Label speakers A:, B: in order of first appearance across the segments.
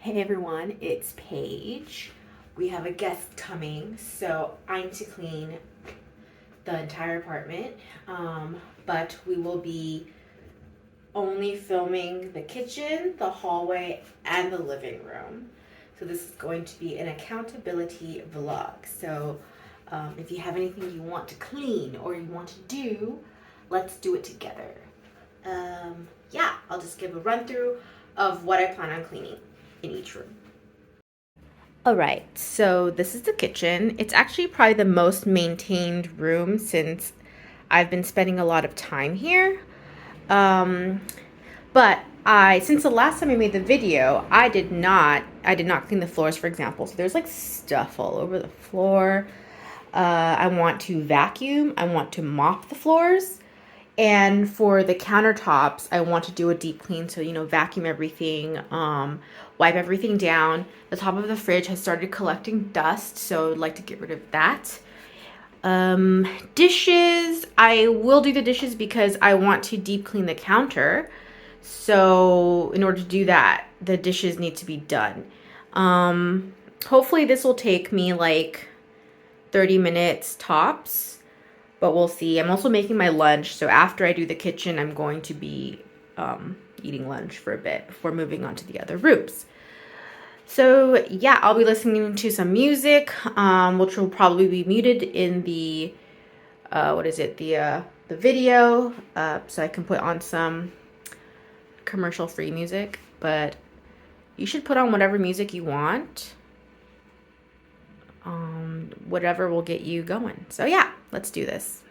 A: Hey everyone, it's Paige. We have a guest coming, so I need to clean the entire apartment. But we will be only filming the kitchen, the hallway, and the living room. So this is going to be an accountability vlog. So if you have anything you want to clean or you want to do, let's do it together. Yeah, I'll just give a run through of what I plan on cleaning in each room. All right, so this is the kitchen. It's actually probably the most maintained room since I've been spending a lot of time here. But since the last time I made the video, I did not clean the floors, for example. So there's like stuff all over the floor. I want to vacuum. I want to mop the floors. And for the countertops, I want to do a deep clean. So, vacuum everything, wipe everything down. The top of the fridge has started collecting dust, so I'd like to get rid of that. Dishes, I will do the dishes because I want to deep clean the counter. So in order to do that, the dishes need to be done. Hopefully this will take me like 30 minutes tops. But we'll see. I'm also making my lunch, so after I do the kitchen, I'm going to be eating lunch for a bit before moving on to the other rooms. So yeah, I'll be listening to some music, which will probably be muted in the the video, so I can put on some commercial-free music. But you should put on whatever music you want. Whatever will get you going. So yeah, let's do this.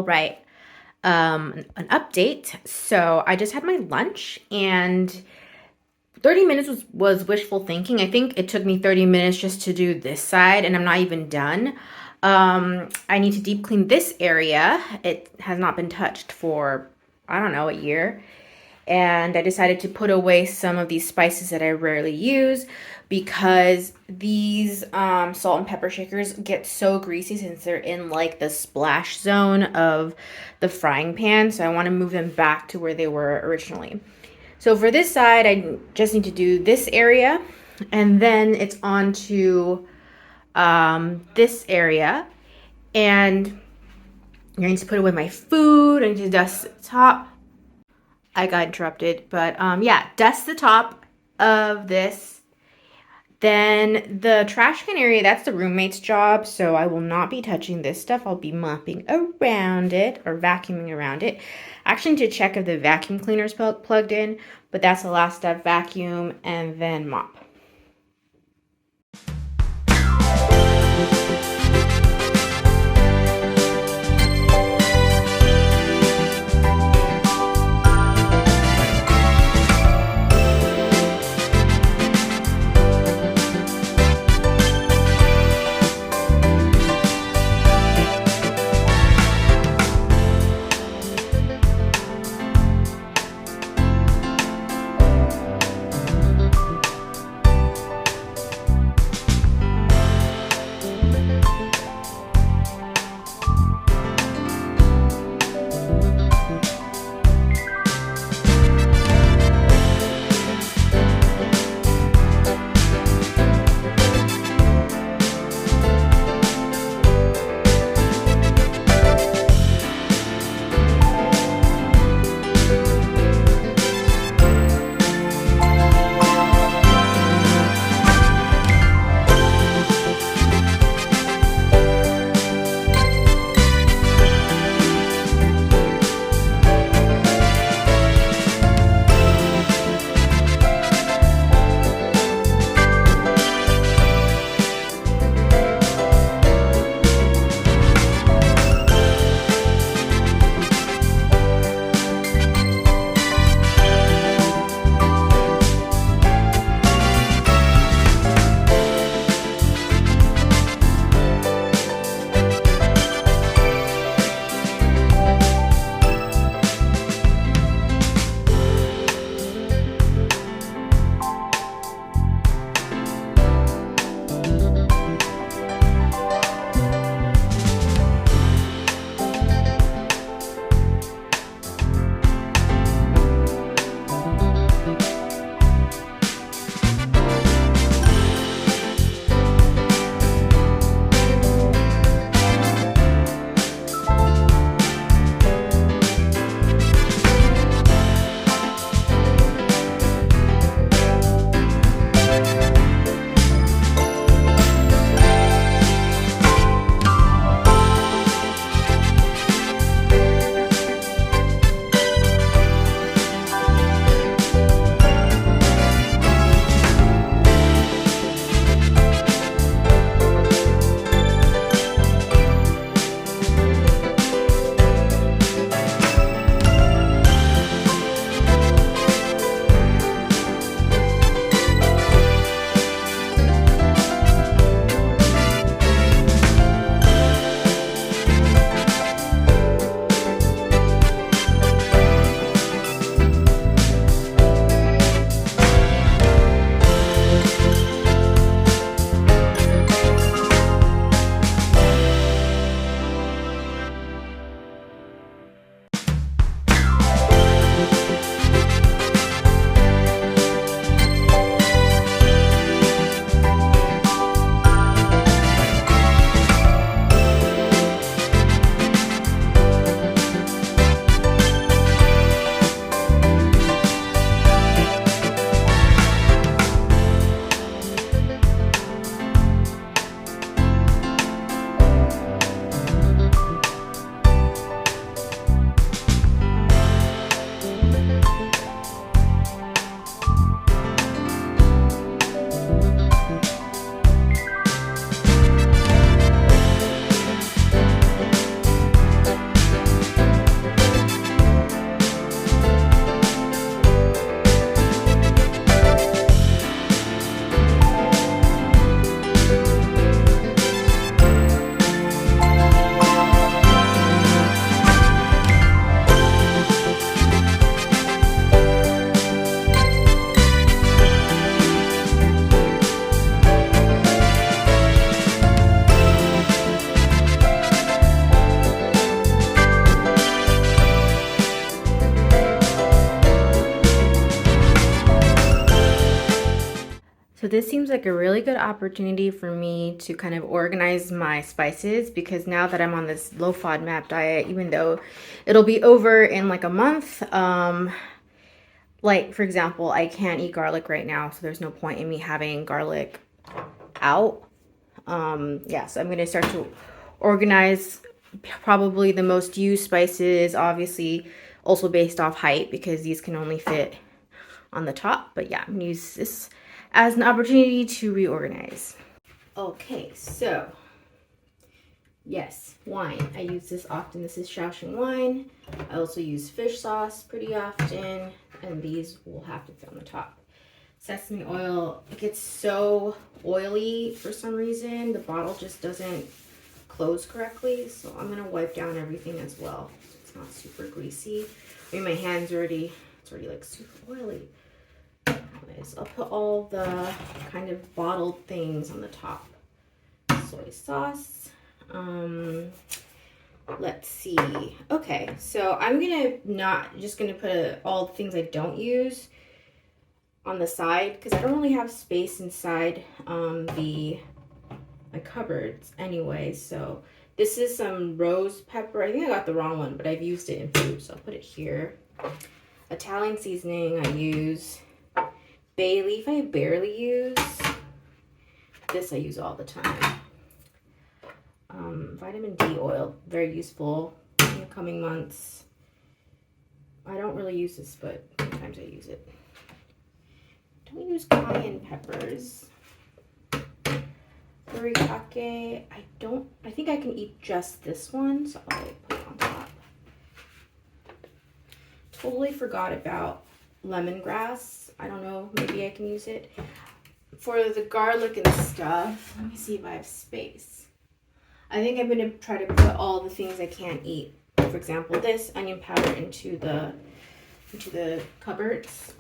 A: All right. An update. So I just had my lunch and 30 minutes was wishful thinking. I think it took me 30 minutes just to do this side and I'm not even done. I need to deep clean this area. It has not been touched for, I don't know, a year. And I decided to put away some of these spices that I rarely use because these salt and pepper shakers get so greasy since they're in like the splash zone of the frying pan. So I want to move them back to where they were originally. So for this side, I just need to do this area and then it's on to this area. And I need to put away my food. I need to dust the top. I got interrupted, but yeah, dust the top of this. Then the trash can area, that's the roommate's job, so I will not be touching this stuff. I'll be mopping around it or vacuuming around it. I actually need to check if the vacuum cleaner is plugged in, but that's the last step, vacuum and then mop. this seems like a really good opportunity for me to kind of organize my spices, because now that I'm on this low FODMAP diet, even though it'll be over in like a month, like for example, I can't eat garlic right now, so there's no point in me having garlic out. Yeah, so I'm going to start to organize probably the most used spices, obviously also based off height, because these can only fit on the top. But yeah, I'm gonna use this as an opportunity to reorganize. Okay, so yes, wine. I use this often. This is Shaoxing wine. I also use fish sauce pretty often, and these will have to fit on the top. Sesame oil, it gets so oily for some reason. The bottle just doesn't close correctly, so I'm gonna wipe down everything as well. It's not super greasy. I mean, my hands already, it's already like super oily. Anyways, I'll put all the kind of bottled things on the top. Soy sauce. Let's see. Okay, so I'm just gonna put all the things I don't use on the side, because I don't really have space inside my cupboards anyway. So this is some rose pepper. I think I got the wrong one, but I've used it in food, so I'll put it here. Italian seasoning I use. Bay leaf I barely use. This I use all the time. Vitamin D oil, very useful in the coming months. I don't really use this, but sometimes I use it. Don't use cayenne peppers. Furikake, I think I can eat just this one, so I'll put it on top. Totally forgot about lemongrass. I don't know, maybe I can use it. For the garlic and stuff, let me see if I have space. I think I'm gonna try to put all the things I can't eat. For example, this onion powder into the cupboards.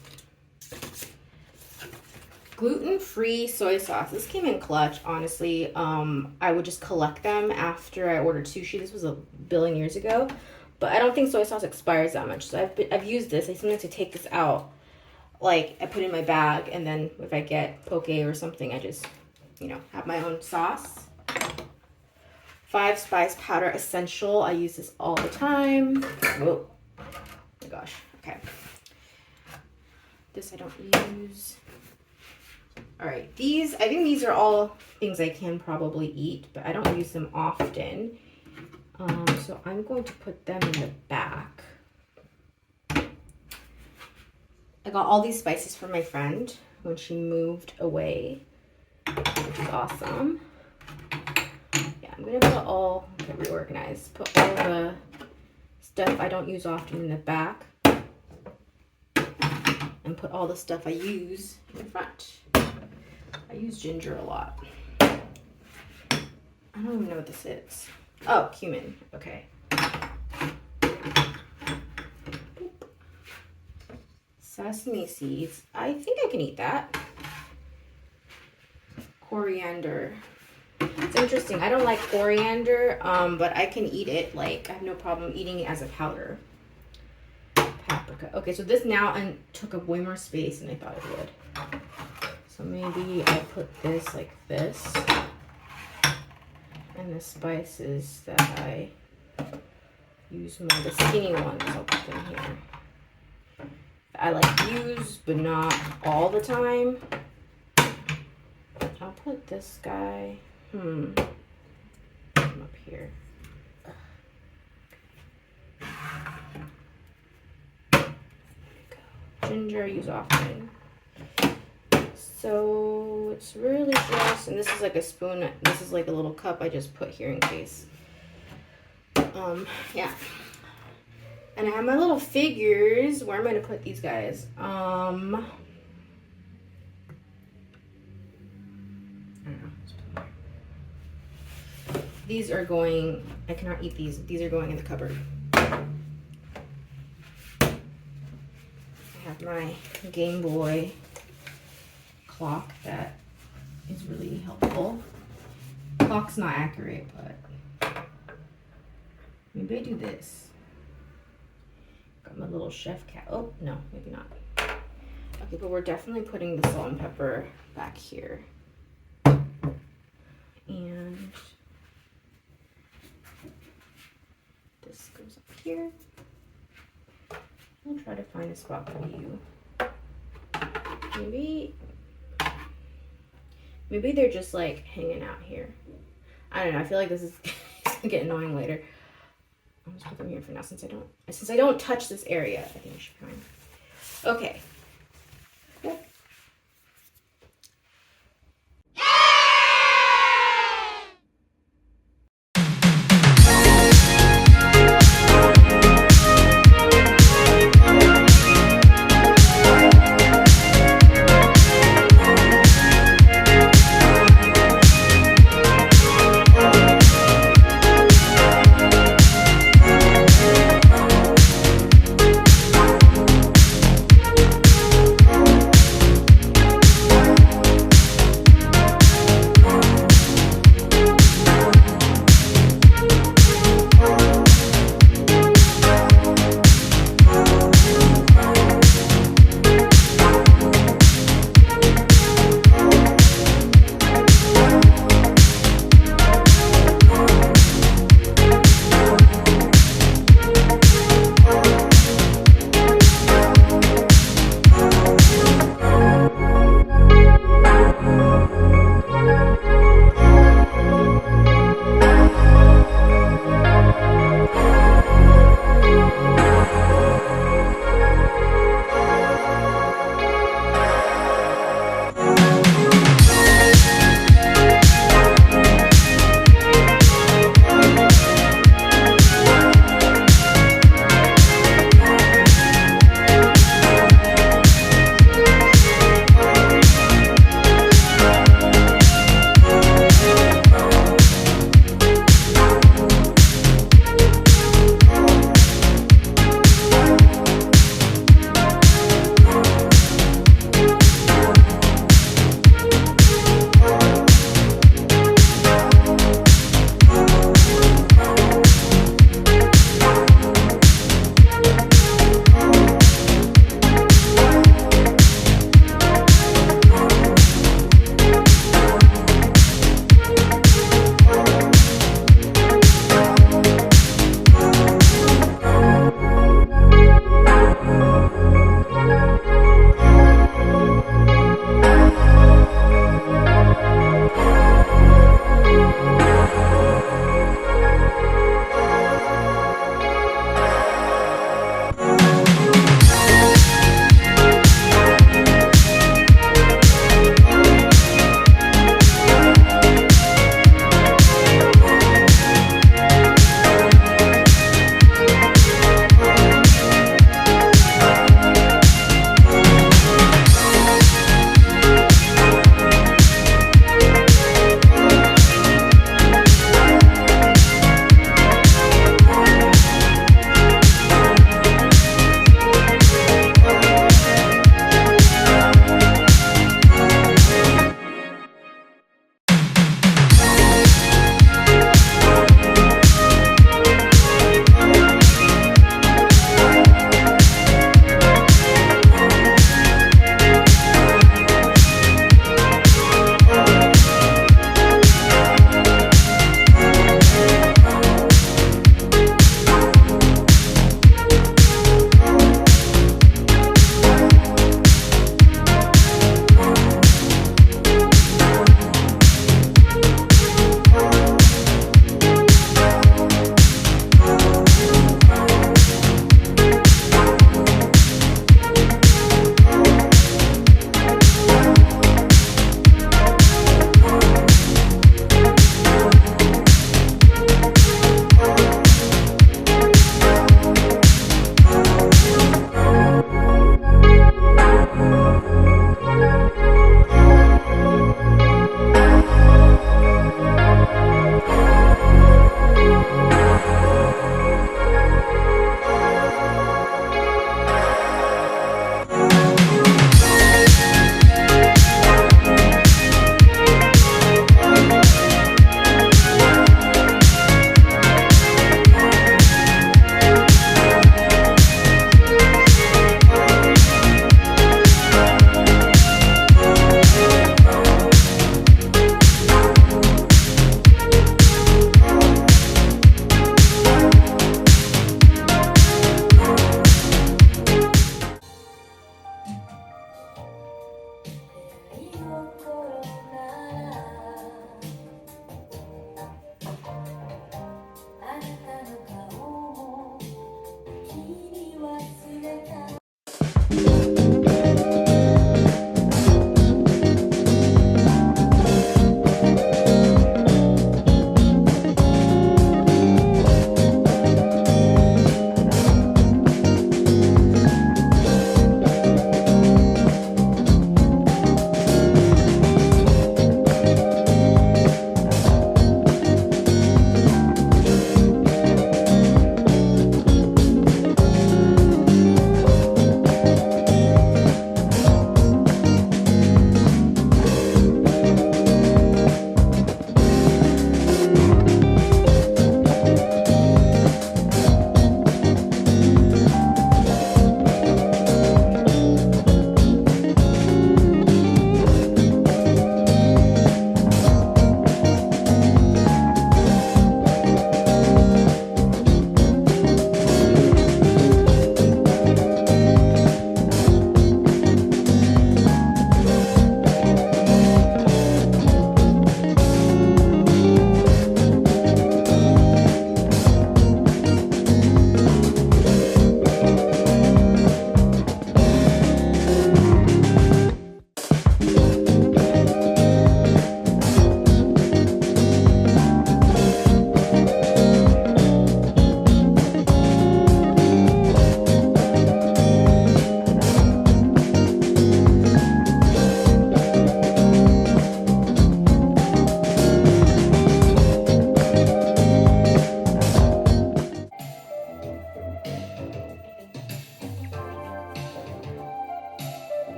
A: Gluten-free soy sauce. This came in clutch, honestly. I would just collect them after I ordered sushi. This was a billion years ago, but I don't think soy sauce expires that much. So I've used this. I sometimes to take this out, like I put it in my bag, and then if I get poke or something, I just, have my own sauce. 5 spice powder essential. I use this all the time. Oh my gosh. Okay. This I don't use. All right, I think these are all things I can probably eat, but I don't use them often. So I'm going to put them in the back. I got all these spices from my friend when she moved away, which is awesome. Yeah, I'm gonna reorganize. Put all the stuff I don't use often in the back, and put all the stuff I use in the front. I use ginger a lot. I don't even know what this is. Oh, cumin. Okay. Sesame seeds. I think I can eat that. Coriander. It's interesting. I don't like coriander, but I can eat it. Like, I have no problem eating it as a powder. Paprika. Okay, so this now took up way more space than I thought it would. So maybe I put this like this. And the spices that I use more, the skinny ones, I'll put them here. I like use, but not all the time. I'll put this guy, up here. There we go. Ginger I use often. So it's really just, and this is like a spoon, this is like a little cup I just put here in case. Yeah. And I have my little figures. Where am I gonna put these guys? I don't know. These are going, I cannot eat these. These are going in the cupboard. I have my Game Boy clock that is really helpful. Clock's not accurate, but maybe I do this. Got my little chef cat. Oh, no, maybe not. Okay, but we're definitely putting the salt and pepper back here. And this goes up here. I'll try to find a spot for you. Maybe they're just like hanging out here. I don't know. I feel like this is gonna get annoying later. I'll just put them here for now since I don't touch this area. I think I should be fine. Okay. Yep.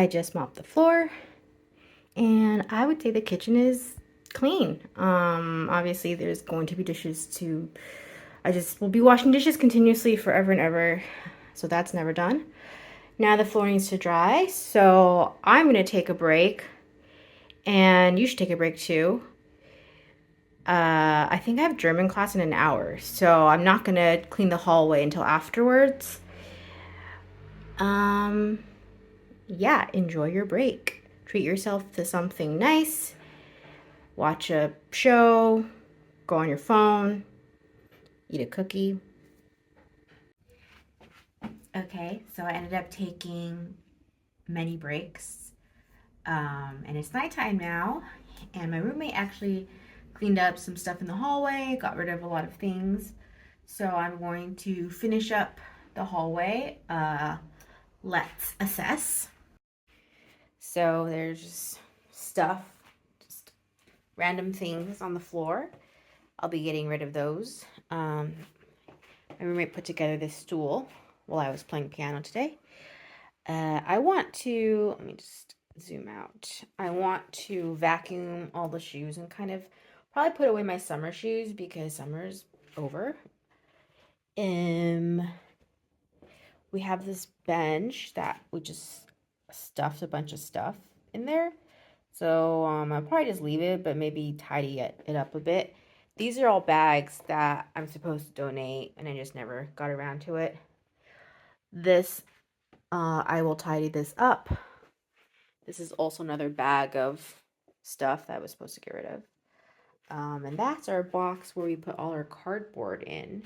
A: I just mopped the floor, and I would say the kitchen is clean. Obviously there's going to be dishes to, I just will be washing dishes continuously forever and ever, so that's never done. Now the floor needs to dry, so I'm gonna take a break, and you should take a break too. I think I have German class in an hour, so I'm not gonna clean the hallway until afterwards. Yeah, enjoy your break. Treat yourself to something nice. Watch a show, go on your phone, eat a cookie. Okay, so I ended up taking many breaks. And it's nighttime now, and my roommate actually cleaned up some stuff in the hallway, got rid of a lot of things. So I'm going to finish up the hallway. Let's assess. So there's just stuff, just random things on the floor. I'll be getting rid of those. My roommate put together this stool while I was playing piano today. I want to, let me just zoom out. I want to vacuum all the shoes and kind of probably put away my summer shoes because summer's over. We have this bench that we just stuffed a bunch of stuff in there. So I'll probably just leave it, but maybe tidy it up a bit. These are all bags that I'm supposed to donate, and I just never got around to it. This, I will tidy this up. This is also another bag of stuff that I was supposed to get rid of. And that's our box where we put all our cardboard in.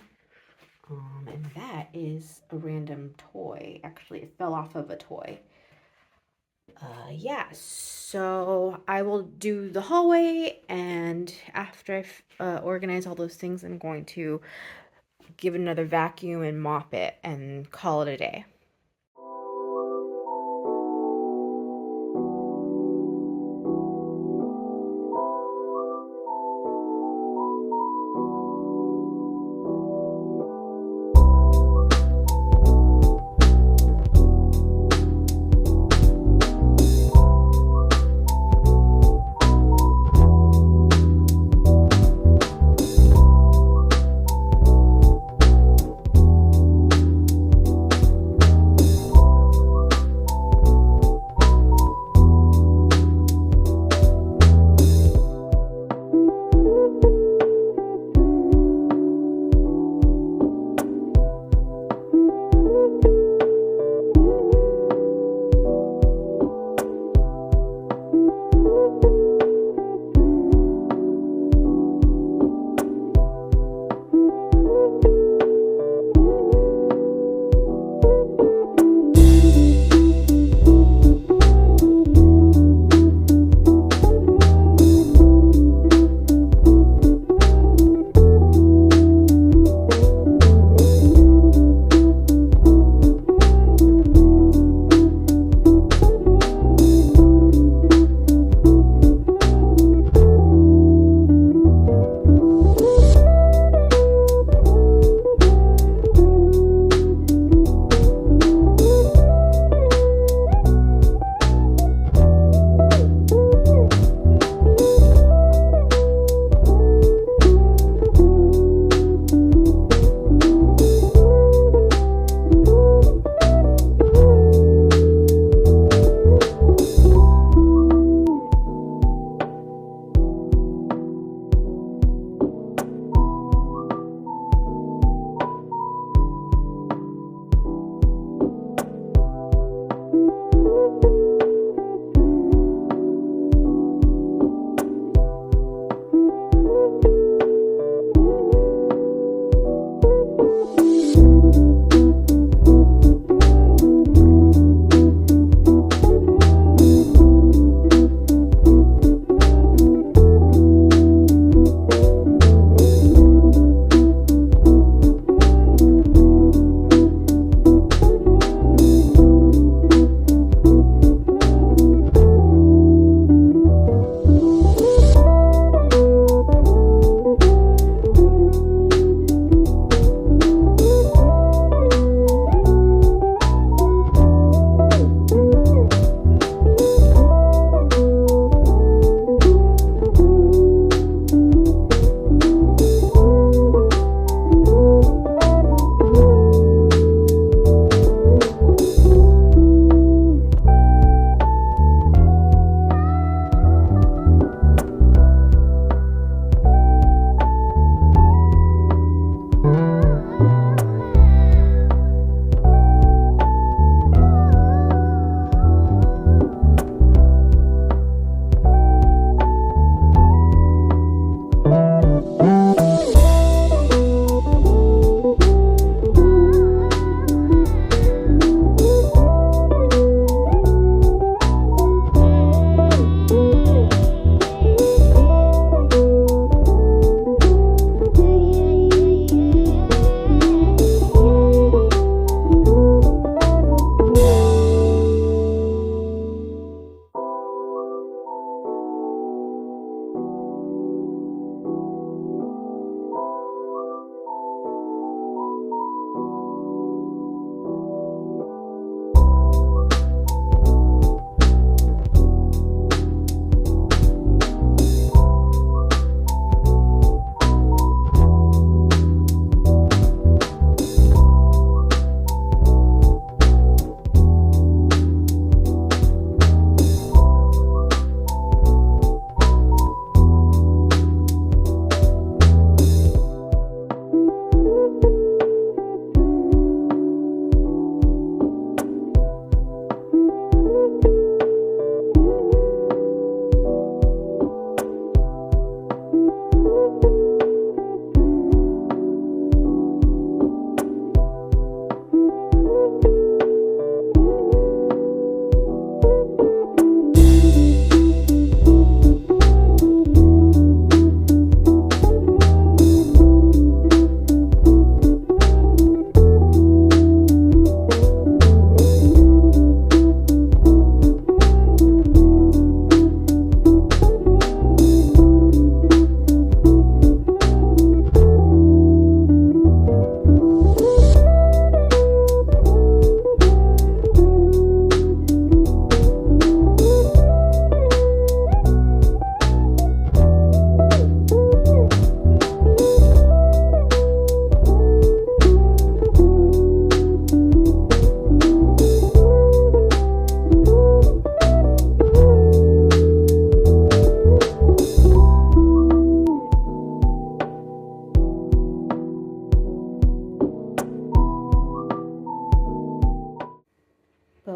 A: And that is a random toy. Actually, it fell off of a toy. Yeah, so I will do the hallway, and after I organize all those things, I'm going to give it another vacuum and mop it and call it a day.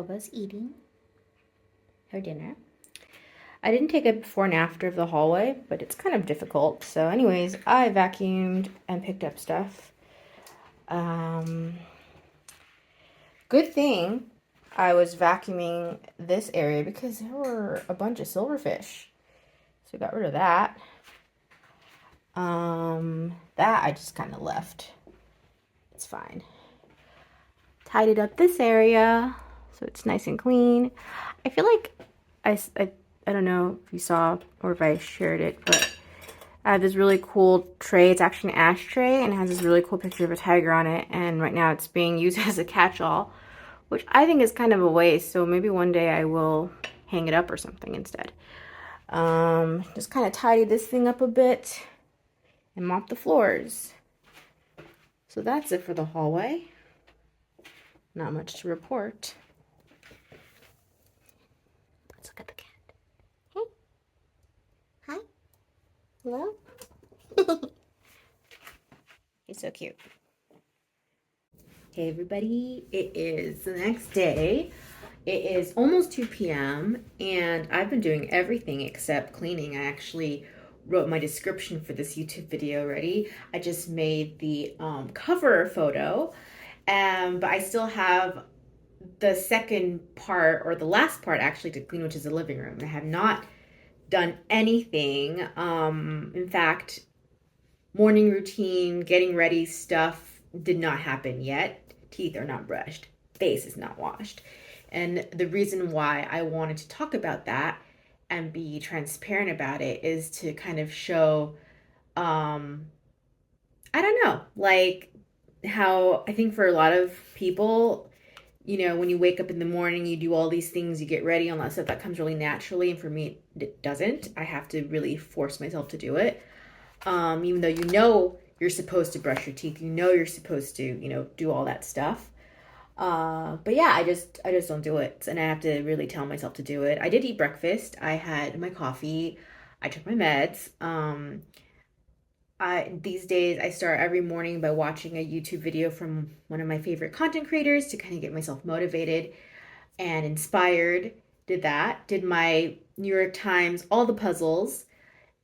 A: Elva's eating her dinner. I didn't take a before and after of the hallway, but it's kind of difficult. So anyways, I vacuumed and picked up stuff. Good thing I was vacuuming this area because there were a bunch of silverfish. So got rid of that. That I just kind of left. It's fine. Tidied up this area so it's nice and clean. I feel like I don't know if you saw or if I shared it, but I have this really cool tray. It's actually an ashtray and it has this really cool picture of a tiger on it. And right now it's being used as a catch-all, which I think is kind of a waste. So maybe one day I will hang it up or something instead. Just kind of tidy this thing up a bit and mop the floors. So that's it for the hallway. Not much to report. Let's look at the cat. Hey. Hi. Hello. He's so cute. Hey everybody, it is the next day. It is almost 2 p.m. and I've been doing everything except cleaning. I actually wrote my description for this YouTube video already. I just made the cover photo, but I still have the second part, or the last part actually, to clean, which is the living room. I have not done anything. In fact, morning routine, getting ready stuff did not happen yet. Teeth are not brushed. Face is not washed. And the reason why I wanted to talk about that and be transparent about it is to kind of show, I don't know, like how I think for a lot of people, you know, when you wake up in the morning, you do all these things, you get ready, all that stuff, that comes really naturally. And for me, it doesn't. I have to really force myself to do it. Even though you know you're supposed to brush your teeth, you know you're supposed to, you know, do all that stuff. But yeah, I just don't do it. And I have to really tell myself to do it. I did eat breakfast. I had my coffee. I took my meds. These days I start every morning by watching a YouTube video from one of my favorite content creators to kind of get myself motivated and inspired. Did that. Did my New York Times, all the puzzles.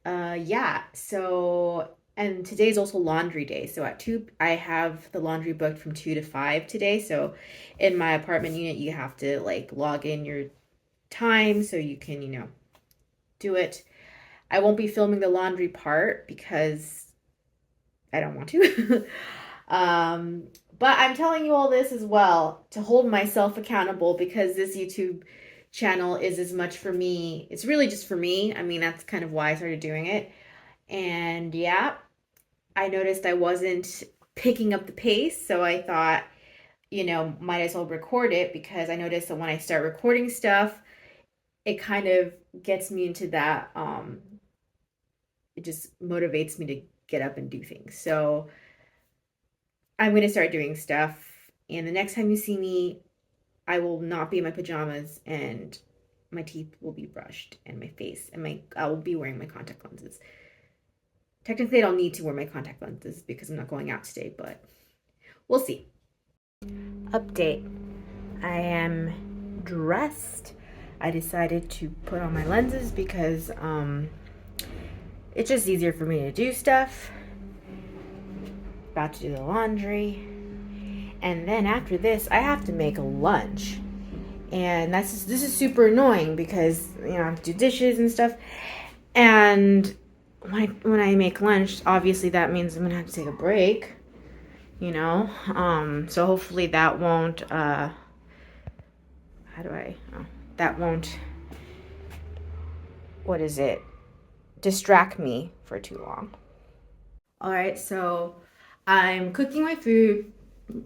A: Yeah. So, and today's also laundry day. So at 2, I have the laundry booked from 2 to 5 today. So in my apartment unit, you have to like log in your time so you can, you know, do it. I won't be filming the laundry part because I don't want to. But I'm telling you all this as well to hold myself accountable, because this YouTube channel is as much for me. It's really just for me. I mean, that's kind of why I started doing it. And yeah, I noticed I wasn't picking up the pace. So I thought, you know, might as well record it, because I noticed that when I start recording stuff, it kind of gets me into that, it just motivates me to get up and do things. So I'm going to start doing stuff. And the next time you see me, I will not be in my pajamas and my teeth will be brushed and my face and I will be wearing my contact lenses. Technically, I don't need to wear my contact lenses because I'm not going out today, but we'll see. Update. I am dressed. I decided to put on my lenses because it's just easier for me to do stuff. About to do the laundry. And then after this, I have to make a lunch. And this is super annoying because, you know, I have to do dishes and stuff. And when I make lunch, obviously that means I'm gonna have to take a break, you know. So hopefully that won't distract me for too long. All right, so I'm cooking my food.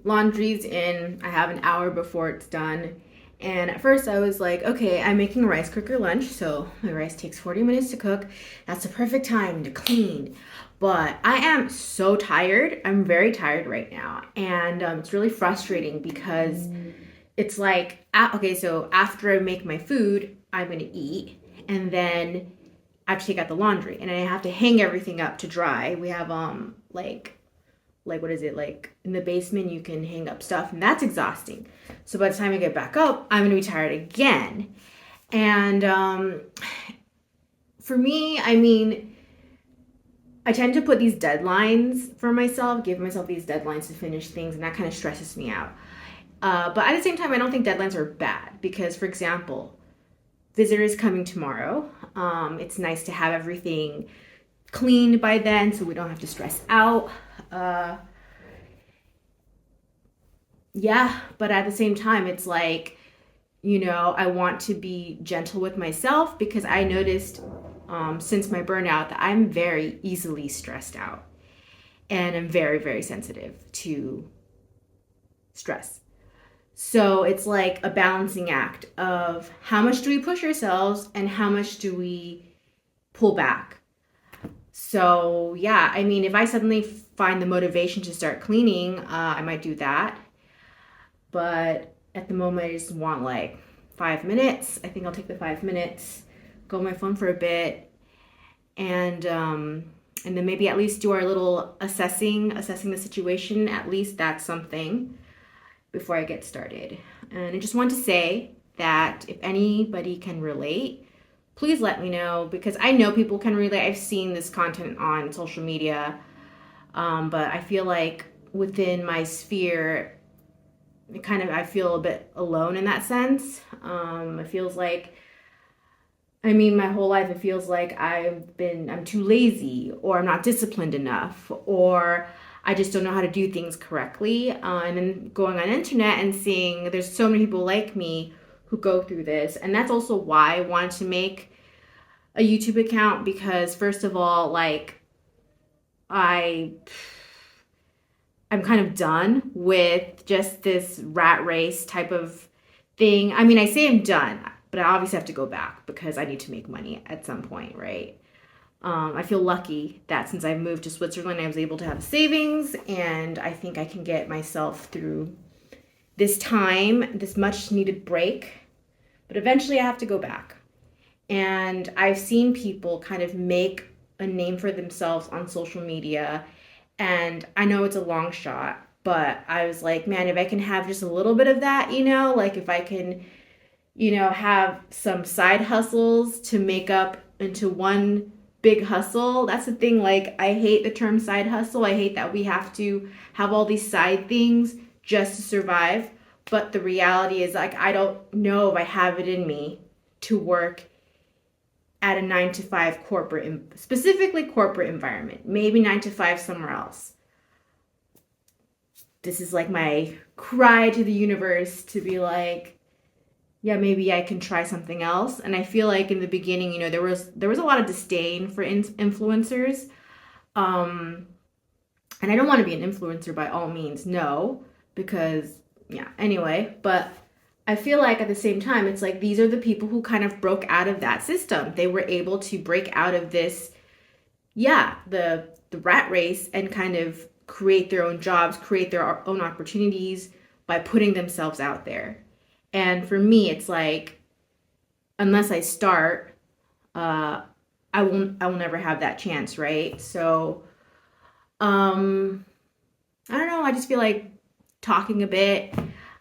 A: Laundry's in. I have an hour before it's done. And at first I was like, okay, I'm making a rice cooker lunch, so my rice takes 40 minutes to cook. That's the perfect time to clean. But I am so tired. I'm very tired right now. And it's really frustrating because it's like, okay, so after I make my food, I'm gonna eat. And then I have to take out the laundry. And I have to hang everything up to dry. We have like like, what is it, like in the basement you can hang up stuff, and that's exhausting. So by the time I get back up, I'm gonna be tired again. And for me, I mean, I tend to put these deadlines for myself, give myself these deadlines to finish things, and that kind of stresses me out. But at the same time, I don't think deadlines are bad because, for example, visitors coming tomorrow. It's nice to have everything cleaned by then so we don't have to stress out. Yeah, but at the same time, it's like, I want to be gentle with myself because I noticed since my burnout that I'm very easily stressed out and I'm very, very sensitive to stress. So it's like a balancing act of how much do we push ourselves and how much do we pull back. So yeah, I mean, if I suddenly find the motivation to start cleaning, I might do that. But at the moment, I just want like 5 minutes. I think I'll take the 5 minutes, go on my phone for a bit, and then maybe at least do our little assessing the situation. At least that's something before I get started. And I just want to say that if anybody can relate, please let me know because I know people can relate. I've seen this content on social media, but I feel like within my sphere, I feel a bit alone in that sense. It feels like, I mean, my whole life it feels like I'm too lazy or I'm not disciplined enough or I just don't know how to do things correctly. And then going on internet and seeing there's so many people like me who go through this. And that's also why I wanted to make a YouTube account because first of all, like I'm kind of done with just this rat race type of thing. I mean, I say I'm done, but I obviously have to go back because I need to make money at some point, right? I feel lucky that since I moved to Switzerland, I was able to have savings, and I think I can get myself through this time, this much needed break. But eventually, I have to go back. And I've seen people kind of make a name for themselves on social media, and I know it's a long shot, but I was like, man, if I can have just a little bit of that, like if I can, have some side hustles to make up into one big hustle. That's the thing. Like, I hate the term side hustle. I hate that we have to have all these side things just to survive. But the reality is, like, I don't know if I have it in me to work at a 9 to 5 corporate, specifically corporate environment, maybe 9 to 5 somewhere else. This is like my cry to the universe to be like, yeah, maybe I can try something else. And I feel like in the beginning, there was a lot of disdain for influencers. And I don't want to be an influencer by all means, no, because yeah, anyway, but I feel like at the same time, it's like these are the people who kind of broke out of that system. They were able to break out of this, yeah, the rat race and kind of create their own jobs, create their own opportunities by putting themselves out there. And for me, it's like, unless I start, I will never have that chance, right? So, I don't know. I just feel like talking a bit.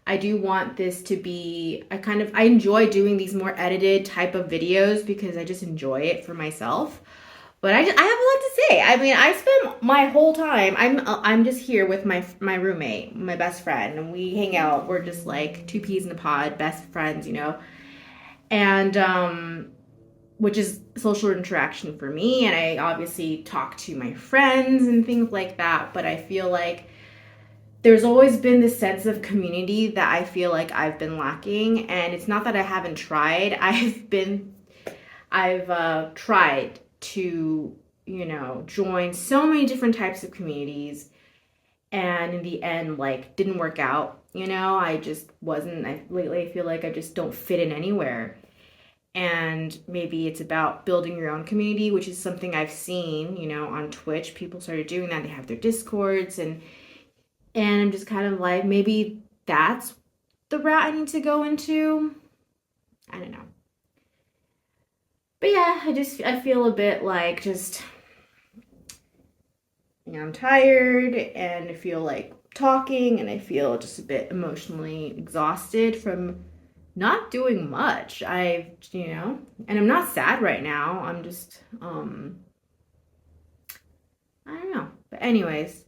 A: I do want this to be, I enjoy doing these more edited type of videos because I just enjoy it for myself. But I have a lot to say. I mean, I spend my whole time. I'm just here with my roommate, my best friend, and we hang out. We're just like two peas in a pod, best friends, and which is social interaction for me. And I obviously talk to my friends and things like that. But I feel like there's always been this sense of community that I feel like I've been lacking. And it's not that I haven't tried. I've tried to, join so many different types of communities. And in the end, like, didn't work out. I just wasn't, lately I feel like I just don't fit in anywhere. And maybe it's about building your own community, which is something I've seen, on Twitch. People started doing that. They have their Discords and I'm just kind of like, maybe that's the route I need to go into. I don't know. But yeah, I feel a bit like just I'm tired and I feel like talking and I feel just a bit emotionally exhausted from not doing much. And I'm not sad right now. I'm just I don't know. But anyways,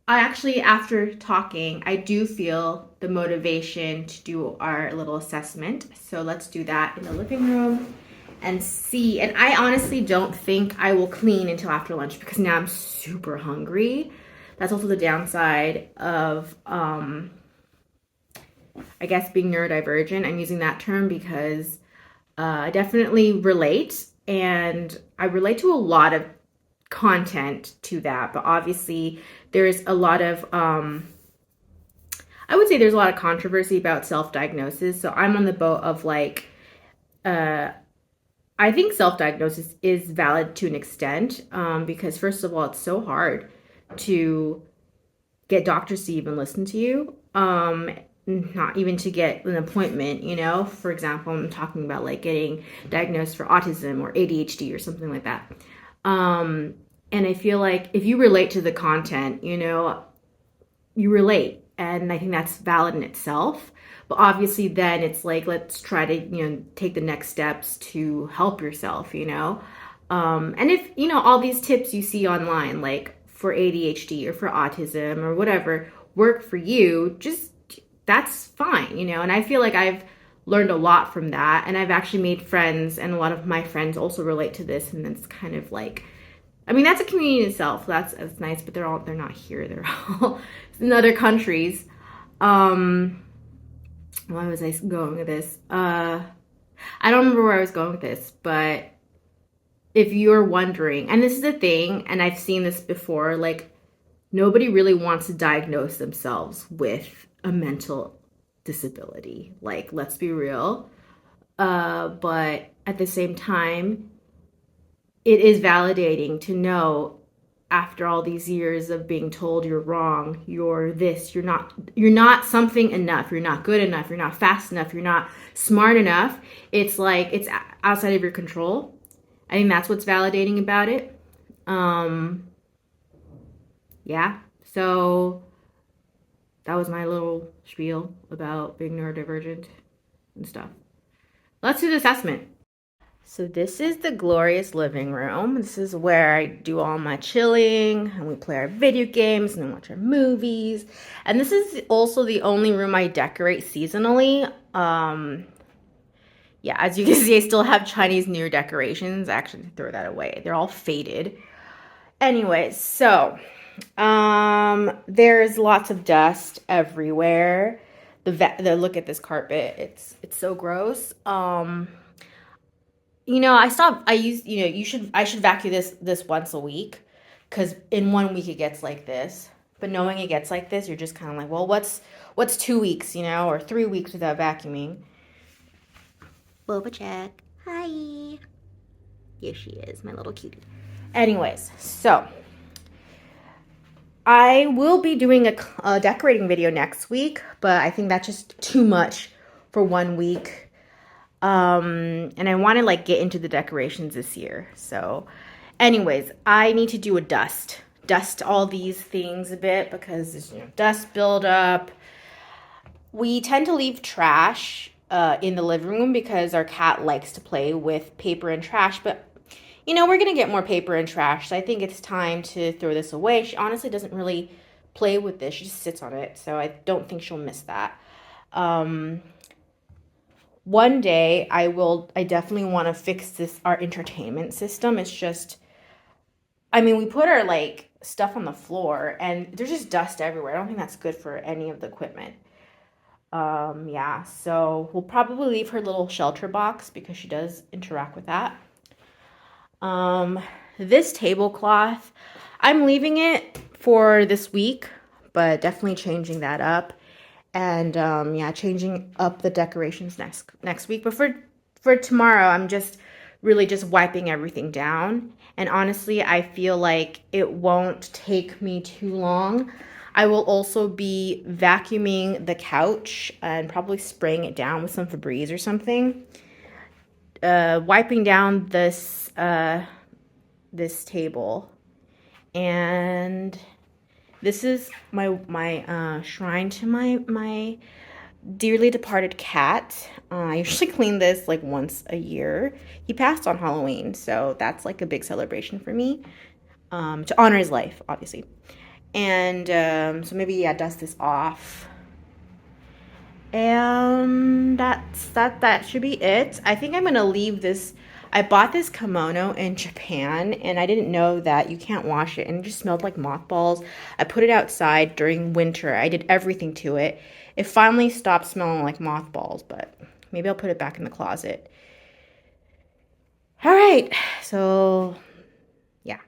A: I actually, after talking, I do feel the motivation to do our little assessment. So let's do that in the living room and see. And I honestly don't think I will clean until after lunch because now I'm super hungry. That's also the downside of, I guess, being neurodivergent. I'm using that term because I definitely relate. And I relate to a lot of content to that, but obviously there's a lot of I would say there's a lot of controversy about self-diagnosis. So I'm on the boat of like uh I think self-diagnosis is valid to an extent, because first of all it's so hard to get doctors to even listen to you, not even to get an appointment. For example, I'm talking about like getting diagnosed for autism or ADHD or something like that. um and I feel like if you relate to the content, you relate, and I think that's valid in itself. But obviously then it's like, let's try to take the next steps to help yourself. And if all these tips you see online, like for ADHD or for autism or whatever, work for you, just that's fine. And I feel like I've learned a lot from that, and I've actually made friends, and a lot of my friends also relate to this, and it's kind of like, I mean, that's a community in itself. That's nice, but they're not here. They're all in other countries. Um, why was I going with this? I don't remember where I was going with this, but if you're wondering, and this is the thing, and I've seen this before, like nobody really wants to diagnose themselves with a mental disability. Like, let's be real. But at the same time, it is validating to know, after all these years of being told you're wrong, you're this, you're not something enough, you're not good enough, you're not fast enough, you're not smart enough. It's like it's outside of your control. I think that's what's validating about it. Um yeah. So that was my little spiel about being neurodivergent and stuff. Let's do the assessment. So this is the glorious living room. This is where I do all my chilling, and we play our video games and watch our movies. And this is also the only room I decorate seasonally. Yeah, as you can see, I still have Chinese New Year decorations. I actually throw that away. They're all faded. Anyways, so there's lots of dust everywhere. The look at this carpet. It's so gross. I stopped. I use. I should vacuum this once a week, because in one week it gets like this. But knowing it gets like this, you're just kind of like, well, what's 2 weeks, or 3 weeks without vacuuming? Boba check. Hi. Here she is, my little cutie. Anyways, so I will be doing a decorating video next week, but I think that's just too much for one week. And I want to like get into the decorations this year. So anyways, I need to do a dust all these things a bit, because there's dust buildup. We tend to leave trash in the living room because our cat likes to play with paper and trash, but we're gonna get more paper and trash, so I think it's time to throw this away. She honestly doesn't really play with this, she just sits on it, so I don't think she'll miss that. One day I definitely want to fix our entertainment system. It's just, I mean, we put our like stuff on the floor and there's just dust everywhere. I don't think that's good for any of the equipment. Yeah, so we'll probably leave her little shelter box because she does interact with that. This tablecloth, I'm leaving it for this week, but definitely changing that up. And yeah, changing up the decorations next week. But for tomorrow, I'm just really just wiping everything down. And honestly, I feel like it won't take me too long. I will also be vacuuming the couch and probably spraying it down with some Febreze or something. Wiping down this table, And this is my shrine to my dearly departed cat. I usually clean this like once a year. He passed on Halloween, so that's like a big celebration for me, to honor his life, obviously. And so maybe, yeah, dust this off. And that should be it. I think I'm gonna leave this. I bought this kimono in Japan and I didn't know that you can't wash it, and it just smelled like mothballs. I put it outside during winter. I did everything to it. It finally stopped smelling like mothballs, but maybe I'll put it back in the closet. All right, so yeah.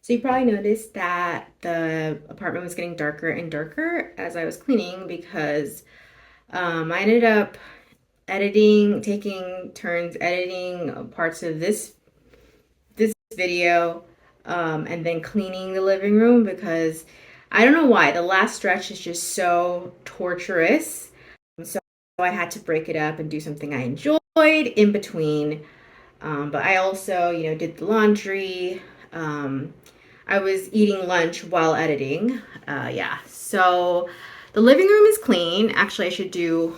A: So you probably noticed that the apartment was getting darker and darker as I was cleaning because I ended up taking turns editing parts of this video, and then cleaning the living room because I don't know why the last stretch is just so torturous. So I had to break it up and do something I enjoyed in between. But I also, did the laundry. I was eating lunch while editing. Yeah, so the living room is clean. Actually, I should do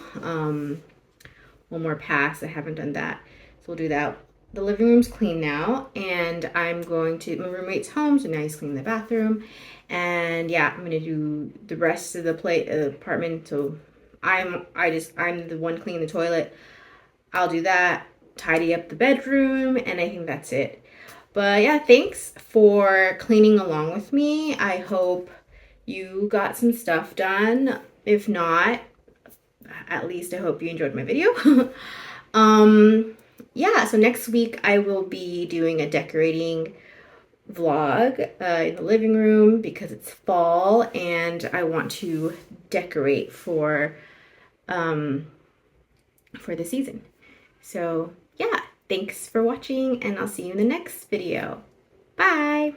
A: one more pass. I haven't done that. So we'll do that. The living room's clean now, and my roommate's home, so now he's cleaning the bathroom. And yeah, I'm gonna do the rest of the apartment. So I'm the one cleaning the toilet. I'll do that, tidy up the bedroom, and I think that's it. But yeah, thanks for cleaning along with me. I hope you got some stuff done. If not, at least I hope you enjoyed my video. Yeah, so next week I will be doing a decorating vlog in the living room because it's fall and I want to decorate for the season. So yeah, thanks for watching and I'll see you in the next video. Bye!